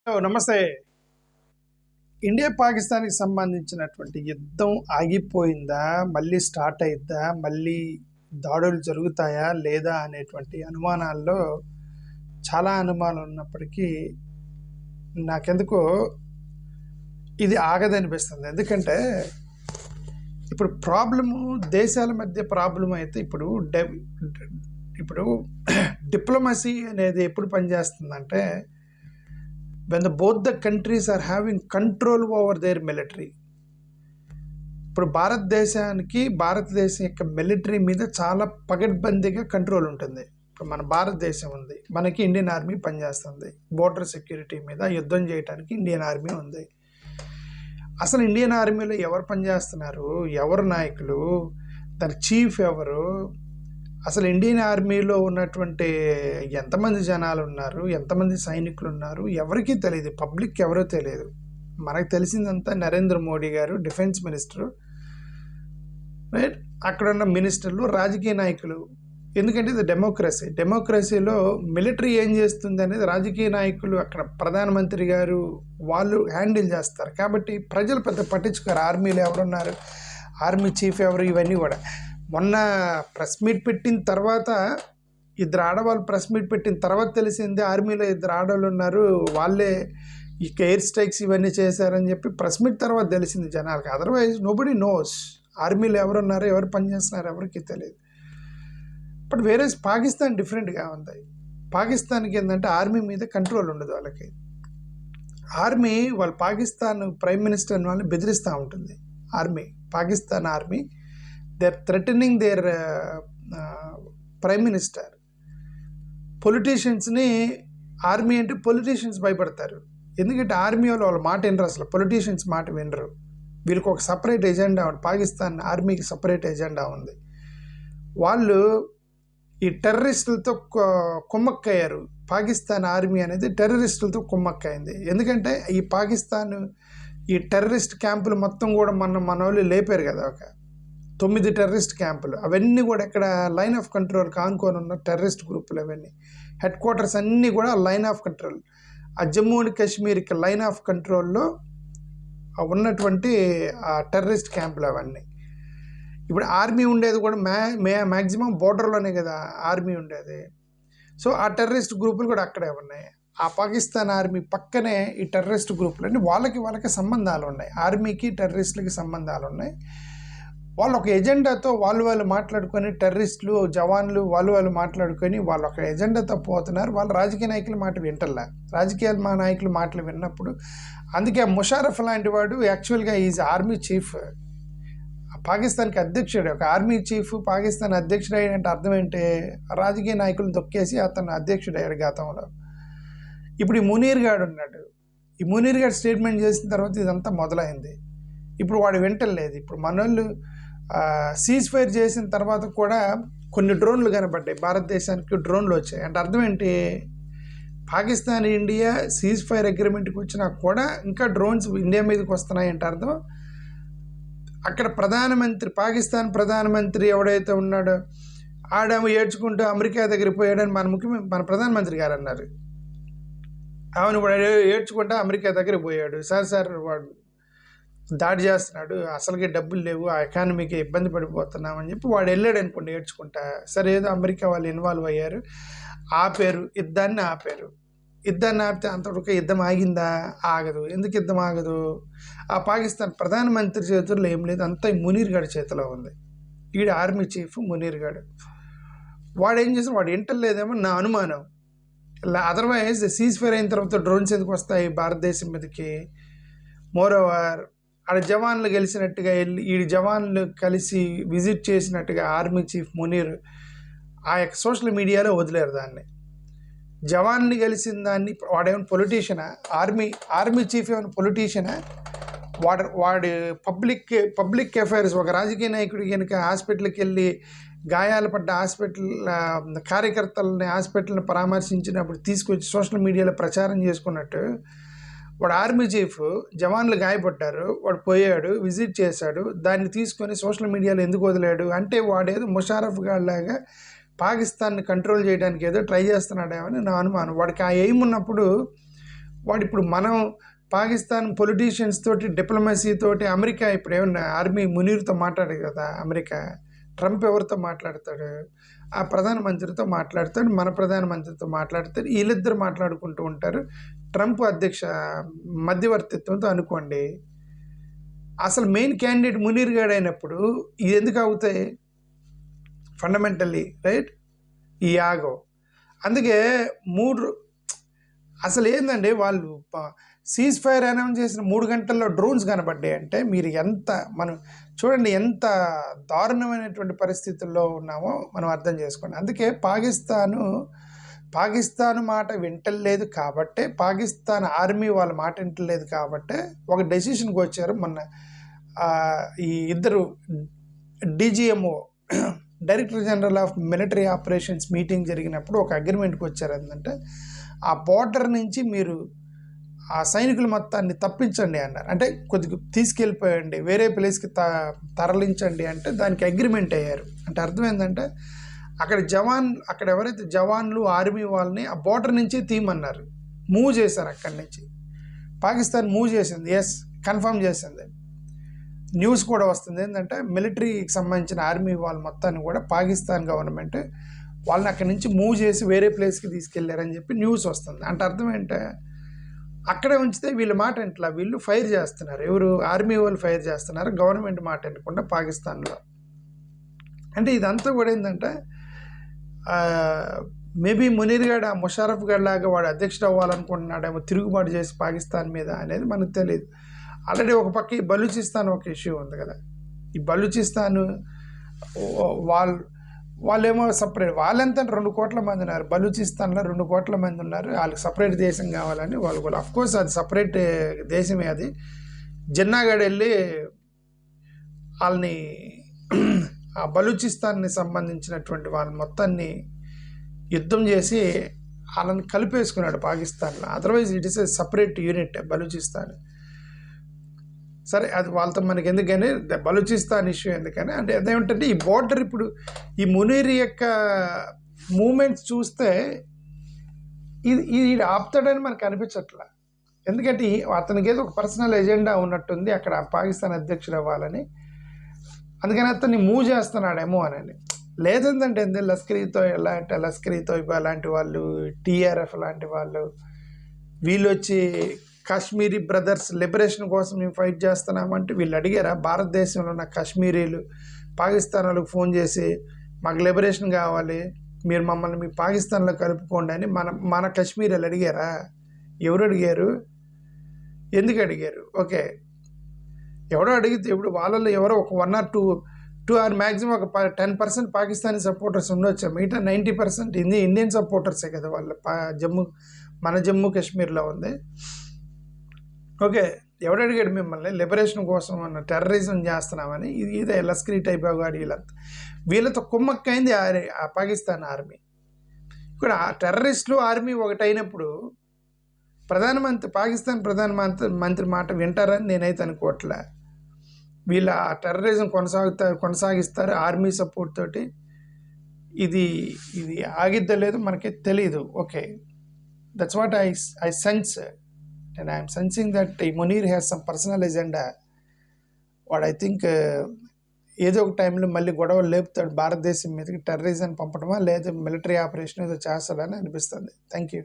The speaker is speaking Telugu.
నమస్తే. ఇండియా పాకిస్తాన్కి సంబంధించినటువంటి యుద్ధం ఆగిపోయిందా, మళ్ళీ స్టార్ట్ అయిద్దా, మళ్ళీ దాడులు జరుగుతాయా లేదా అనేటువంటి అనుమానాల్లో చాలా అనుమానాలు ఉన్నప్పటికీ నాకెందుకో ఇది ఆగదనిపిస్తుంది. ఎందుకంటే ఇప్పుడు ప్రాబ్లము దేశాల మధ్య ప్రాబ్లం అయితే ఇప్పుడు డిప్లొమసీ అనేది ఎప్పుడు పనిచేస్తుందంటే when both the countries are having control over their military. ఇప్పుడు భారతదేశం యొక్క మిలిటరీ మీద చాలా పగడ్బందీగా కంట్రోల్ ఉంటుంది. ఇప్పుడు మన భారతదేశం ఉంది, మనకి ఇండియన్ ఆర్మీ పనిచేస్తుంది. బోర్డర్ సెక్యూరిటీ మీద యుద్ధం చేయడానికి ఇండియన్ ఆర్మీ ఉంది. అసలు ఇండియన్ ఆర్మీలో ఎవరు పనిచేస్తున్నారు, ఎవరు నాయకులు, దాని చీఫ్ ఎవరు, అసలు ఇండియన్ ఆర్మీలో ఉన్నటువంటి ఎంతమంది జనాలు ఉన్నారు, ఎంతమంది సైనికులు ఉన్నారు, ఎవరికీ తెలియదు. పబ్లిక్ ఎవరో తెలియదు. మనకు తెలిసిందంతా నరేంద్ర మోడీ గారు డిఫెన్స్ మినిస్టరు, రైట్, అక్కడ ఉన్న మినిస్టర్లు, రాజకీయ నాయకులు. ఎందుకంటే ఇది డెమోక్రసీలో మిలిటరీ ఏం చేస్తుంది అనేది రాజకీయ నాయకులు, అక్కడ ప్రధానమంత్రి గారు వాళ్ళు హ్యాండిల్ చేస్తారు. కాబట్టి ప్రజలు పెద్ద పట్టించుకోరు ఆర్మీలో ఎవరున్నారు, ఆర్మీ చీఫ్ ఎవరు, ఇవన్నీ కూడా. మొన్న ప్రెస్ మీట్ పెట్టిన తర్వాత ఇద్దరు ఆడవాళ్ళు ప్రెస్ మీట్ పెట్టిన తర్వాత తెలిసింది ఆర్మీలో ఇద్దరు ఆడవాళ్ళు ఉన్నారు, వాళ్ళే ఈ ఎయిర్ స్ట్రైక్స్ ఇవన్నీ చేశారని చెప్పి ప్రెస్ మీట్ తర్వాత తెలిసింది జనాలకి. అదర్వైజ్ నోబడీ నోస్ ఆర్మీలో ఎవరున్నారు, ఎవరు పనిచేస్తున్నారు, ఎవరికి తెలియదు. బట్ వేరే పాకిస్తాన్ డిఫరెంట్గా ఉంది. పాకిస్తాన్కి ఏంటంటే ఆర్మీ మీద కంట్రోల్ ఉండదు. వాళ్ళకి ఆర్మీ వాళ్ళు పాకిస్తాన్ ప్రైమ్ మినిస్టర్ వాళ్ళని బెదిరిస్తూ ఉంటుంది. Pakistan army they are threatening their prime minister. పొలిటీషియన్స్ని, ఆర్మీ అంటే పొలిటీషియన్స్ భయపడతారు. ఎందుకంటే ఆర్మీ వాళ్ళ మాట వినరు, అసలు పొలిటీషియన్స్ మాట వినరు. వీళ్ళకి ఒక సపరేట్ ఎజెండా ఉంది. పాకిస్తాన్ ఆర్మీకి సపరేట్ ఎజెండా ఉంది. వాళ్ళు ఈ టెర్రరిస్టులతో కుమ్మక్కయ్యారు. పాకిస్తాన్ ఆర్మీ అనేది టెర్రరిస్టులతో కుమ్మక్కయింది. ఎందుకంటే ఈ పాకిస్తాన్ ఈ టెర్రరిస్ట్ క్యాంపులు మొత్తం కూడా మన వాళ్ళు లేపారు కదా, ఒక 9 టెర్రరిస్ట్ క్యాంపులు. అవన్నీ కూడా ఇక్కడ లైన్ ఆఫ్ కంట్రోల్ కానుకొని ఉన్న టెర్రరిస్ట్ గ్రూపులు. అవన్నీ హెడ్ క్వార్టర్స్ అన్నీ కూడా లైన్ ఆఫ్ కంట్రోల్. ఆ జమ్మూ అండ్ కాశ్మీర్కి లైన్ ఆఫ్ కంట్రోల్లో ఉన్నటువంటి ఆ టెర్రరిస్ట్ క్యాంపులు అవన్నీ. ఇప్పుడు ఆర్మీ ఉండేది కూడా మ్యాక్సిమం బోర్డర్లోనే కదా ఆర్మీ ఉండేది. సో ఆ టెర్రరిస్ట్ గ్రూపులు కూడా అక్కడే ఉన్నాయి. ఆ పాకిస్తాన్ ఆర్మీ పక్కనే ఈ టెర్రరిస్ట్ గ్రూపులు అంటే వాళ్ళకి సంబంధాలు ఉన్నాయి. ఆర్మీకి టెర్రరిస్టులకి సంబంధాలు ఉన్నాయి. వాళ్ళు ఒక ఎజెండాతో వాళ్ళు మాట్లాడుకొని, టెర్రరిస్టులు జవాన్లు వాళ్ళు మాట్లాడుకొని వాళ్ళు ఒక ఎజెండాతో పోతున్నారు. వాళ్ళు రాజకీయ నాయకుల మాట వింటల్లా. నాయకుల మాటలు విన్నప్పుడు అందుకే ముషారఫ్ లాంటి వాడు యాక్చువల్గా ఈజ్ ఆర్మీ చీఫ్, పాకిస్తాన్కి అధ్యక్షుడు. ఒక ఆర్మీ చీఫ్ పాకిస్తాన్ అధ్యక్షుడు అయ్యాడంటే అర్థం ఏంటి, రాజకీయ నాయకులను తొక్కేసి అతను అధ్యక్షుడు అయ్యాడు గతంలో. ఇప్పుడు ఈ మునీర్ గాడు ఉన్నాడు. ఈ మునీర్ గాడు స్టేట్మెంట్ చేసిన తర్వాత ఇదంతా మొదలైంది. ఇప్పుడు వాడు వింటలేదు. ఇప్పుడు మనోళ్ళు సీజ్ ఫైర్ చేసిన తర్వాత కూడా కొన్ని డ్రోన్లు కనబడ్డాయి, భారతదేశానికి డ్రోన్లు వచ్చాయి. అంటే అర్థం ఏంటి, పాకిస్తాన్ ఇండియా సీజ్ ఫైర్ అగ్రిమెంట్కి వచ్చినా కూడా ఇంకా డ్రోన్స్ ఇండియా మీదకి వస్తున్నాయి. అంటే అర్థం అక్కడ పాకిస్తాన్ ప్రధానమంత్రి ఎవడైతే ఉన్నాడో ఆడేమో ఏడ్చుకుంటూ అమెరికా దగ్గరికి పోయాడని మన ప్రధానమంత్రి గారు అన్నారు. అవును, వాడు ఏడ్చుకుంటూ అమెరికా దగ్గరికి పోయాడు. సార్ వాడు దాడి చేస్తున్నాడు, అసలుకి డబ్బులు లేవు, ఆ ఎకానమీకి ఇబ్బంది పడిపోతున్నామని చెప్పి వాడు వెళ్ళాడు అనుకోండి ఏడ్చుకుంటా. సరే, ఏదో అమెరికా వాళ్ళు ఇన్వాల్వ్ అయ్యారు, యుద్ధాన్ని ఆపారు. ఆపితే అంతవరకు యుద్ధం ఆగిందా? ఆగదు. ఎందుకు యుద్ధం ఆగదు? ఆ పాకిస్తాన్ ప్రధానమంత్రి చేతుల్లో ఏం లేదు, అంతా మునీర్ గాడి చేతిలో ఉంది. ఈడు ఆర్మీ చీఫ్ మునీర్ గాడు. వాడు ఏం చేస్తాడు, వాడు ఇంటర్లేదేమో నా అనుమానం. అదర్వైజ్ సీజ్ ఫైర్ అయిన తర్వాత డ్రోన్స్ ఎందుకు వస్తాయి భారతదేశం మీదకి? మోరోవర్ ఆడ జవాన్లు గెలిచినట్టుగా వెళ్ళి ఈ జవాన్లు కలిసి విజిట్ చేసినట్టుగా ఆర్మీ చీఫ్ మునీర్ ఆ యొక్క సోషల్ మీడియాలో వదిలేరు దాన్ని. జవాన్ని గెలిచిన దాన్ని వాడేమైనా పొలిటీషియనా? ఆర్మీ చీఫ్ ఏమైనా పొలిటీషియనా? వాడు పబ్లిక్ అఫైర్స్. ఒక రాజకీయ నాయకుడు కనుక హాస్పిటల్కి వెళ్ళి గాయాలు పడ్డ హాస్పిటల్ని పరామర్శించినప్పుడు తీసుకొచ్చి సోషల్ మీడియాలో ప్రచారం చేసుకున్నట్టు, వాడు ఆర్మీ చీఫ్, జవాన్లు గాయపడ్డారు, వాడు పోయాడు, విజిట్ చేశాడు, దాన్ని తీసుకొని సోషల్ మీడియాలో ఎందుకు వదిలాడు అంటే వాడేదో ముషారఫ్ గాడిలాగా పాకిస్తాన్ని కంట్రోల్ చేయడానికి ఏదో ట్రై చేస్తున్నాడేమని నా అనుమానం. వాడికి ఆ ఎయిమ్ ఉన్నప్పుడు వాడు ఇప్పుడు మనం పాకిస్తాన్ పొలిటీషియన్స్ తోటి డిప్లొమసీ తోటి అమెరికా ఇప్పుడు ఏమన్నా ఆర్మీ మునీర్తో మాట్లాడదు కదా అమెరికా. ట్రంప్ ఎవరితో మాట్లాడతాడు? ఆ ప్రధానమంత్రితో మాట్లాడతాడు, మన ప్రధానమంత్రితో మాట్లాడతాడు, వీళ్ళిద్దరు మాట్లాడుకుంటూ ఉంటారు ట్రంప్ అధ్యక్ష మధ్యవర్తిత్వంతో అనుకోండి. అసలు మెయిన్ క్యాండిడేట్ మునీర్ గాడు అయినప్పుడు ఇది ఎందుకు అవుతాయి ఫండమెంటల్లీ, రైట్? ఈ ఆగో. అందుకే అసలు ఏందండి వాళ్ళు సీజ్ ఫైర్ అనౌన్స్ చేసిన 3 గంటల్లో డ్రోన్స్ కనబడ్డాయి అంటే మీరు మనం చూడండి ఎంత దారుణమైనటువంటి పరిస్థితుల్లో ఉన్నామో మనం అర్థం చేసుకోండి. అందుకే పాకిస్తాను మాట వింటలేదు కాబట్టే, పాకిస్తాన్ ఆర్మీ వాళ్ళ మాట వింటలేదు కాబట్టే ఒక డెసిషన్కి వచ్చారు. మొన్న ఈ ఇద్దరు DGMO director general of military operations meeting జరిగినప్పుడు ఒక అగ్రిమెంట్కి వచ్చారు. ఏంటంటే ఆ బార్డర్ నుంచి మీరు ఆ సైనికుల మొత్తాన్ని తప్పించండి అన్నారు. అంటే కొద్దిగా తీసుకెళ్ళిపోయండి, వేరే ప్లేస్కి తరలించండి అంటే దానికి అగ్రిమెంట్ అయ్యారు. అంటే అర్థం ఏంటంటే అక్కడ ఎవరైతే జవాన్లు ఆర్మీ వాళ్ళని ఆ బార్డర్ నుంచి తీయమన్నారు, మూవ్ చేశారు. అక్కడి నుంచి పాకిస్తాన్ మూవ్ చేసింది, ఎస్ కన్ఫర్మ్ చేసింది. న్యూస్ కూడా వస్తుంది ఏంటంటే మిలిటరీకి సంబంధించిన ఆర్మీ వాళ్ళ మొత్తాన్ని కూడా పాకిస్తాన్ గవర్నమెంట్ వాళ్ళని అక్కడి నుంచి మూవ్ చేసి వేరే ప్లేస్కి తీసుకెళ్లారని చెప్పి న్యూస్ వస్తుంది. అంటే అర్థం ఏంటంటే అక్కడే ఉంచితే వీళ్ళ మాట ఇంట్లో వీళ్ళు ఫైర్ చేస్తున్నారు. ఎవరు? ఆర్మీ వాళ్ళు ఫైర్ చేస్తున్నారు, గవర్నమెంట్ మాట వినకుండా పాకిస్తాన్లో. అంటే ఇదంతా కూడా ఏంటంటే మేబీ మునీర్ గాడు ఆ ముషారఫ్ గారి లాగా వాడు అధ్యక్షుడు అవ్వాలనుకుంటున్నాడేమో, తిరుగుబాటు చేసి పాకిస్తాన్ మీద అనేది మనకు తెలియదు. ఆల్రెడీ ఒక పక్క ఈ బలూచిస్తాన్ ఒక ఇష్యూ ఉంది కదా. ఈ బలూచిస్తాన్ వాళ్ళేమో సపరేట్, వాళ్ళంతా 2 కోట్ల మంది ఉన్నారు బలూచిస్తాన్లో, 2 కోట్ల మంది ఉన్నారు. వాళ్ళకి సపరేట్ దేశం కావాలని వాళ్ళు కూడా, అఫ్కోర్స్ అది సపరేట్ దేశమే. అది జిన్నాగఢ్ వెళ్ళి వాళ్ళని ఆ బలూచిస్తాన్ని సంబంధించినటువంటి వాళ్ళ మొత్తాన్ని యుద్ధం చేసి వాళ్ళని కలిపేసుకున్నాడు పాకిస్తాన్లో. Otherwise it is a separate unit Balochistan. సరే, అది వాళ్ళతో మనకి ఎందుకని బలూచిస్తాన్ ఇష్యూ ఎందుకని అంటే అదేమిటంటే ఈ బోర్డర్ ఇప్పుడు ఈ మునీర్ యొక్క మూమెంట్స్ చూస్తే ఇది ఆపుతాడని మనకు అనిపించట్లా. ఎందుకంటే అతనికి ఏదో ఒక పర్సనల్ ఎజెండా ఉన్నట్టుంది అక్కడ పాకిస్తాన్ అధ్యక్షుడు అవ్వాలని. అందుకని అతన్ని మూవ్ చేస్తున్నాడేమో అని. లేదంటే లష్కరీ తోయిబా లాంటి వాళ్ళు, TRF లాంటి వాళ్ళు, వీళ్ళు వచ్చి కాశ్మీరీ బ్రదర్స్ లిబరేషన్ కోసం మేము ఫైట్ చేస్తున్నామంటే వీళ్ళు అడిగారా? భారతదేశంలో ఉన్న కాశ్మీరీలు పాకిస్తాన్ వాళ్ళకి ఫోన్ చేసి మాకు లిబరేషన్ కావాలి, మీరు మమ్మల్ని మీ పాకిస్తాన్లో కలుపుకోండి అని మన కాశ్మీరీలు అడిగారా? ఎవరు అడిగారు? ఎందుకు అడిగారు? ఓకే, ఎవడో అడిగితే ఇప్పుడు వాళ్ళలో ఎవరో ఒక 1 or 2 ఆర్ మ్యాక్సిమం ఒక 10% పాకిస్తానీ సపోర్టర్స్ ఉండొచ్చు. మిగతా 90% ఇండియన్ సపోర్టర్సే కదా వాళ్ళు. మన జమ్మూ కాశ్మీర్లో ఉంది. ఓకే, ఎవడు అడిగాడు మిమ్మల్ని లిబరేషన్ కోసం అన్న టెర్రరిజం చేస్తున్నామని? ఇదే లష్కరీ తోయిబా గాడి వీళ్ళతో కుమ్మక్కైంది ఆ పాకిస్తాన్ ఆర్మీ. ఇక్కడ టెర్రరిస్టులు ఆర్మీ ఒకటైనప్పుడు పాకిస్తాన్ ప్రధానమంత్రి మాట వింటారని నేనైతే అనుకోవట్లే. వీళ్ళ ఆ టెర్రరిజం కొనసాగిస్తారు ఆర్మీ సపోర్ట్ తోటి. ఇది ఆగిద్దో లేదో మనకి తెలీదు. Okay, that's what I sense. And I am sensing that Munir has some personal agenda. What I think ఏదో ఒక టైంలో మళ్ళీ గొడవలు లేపుతాడు భారతదేశం మీదకి, టెర్రరిజం పంపడమా లేదా మిలిటరీ ఆపరేషన్ ఏదో చేస్తాడని అనిపిస్తుంది. Thank you.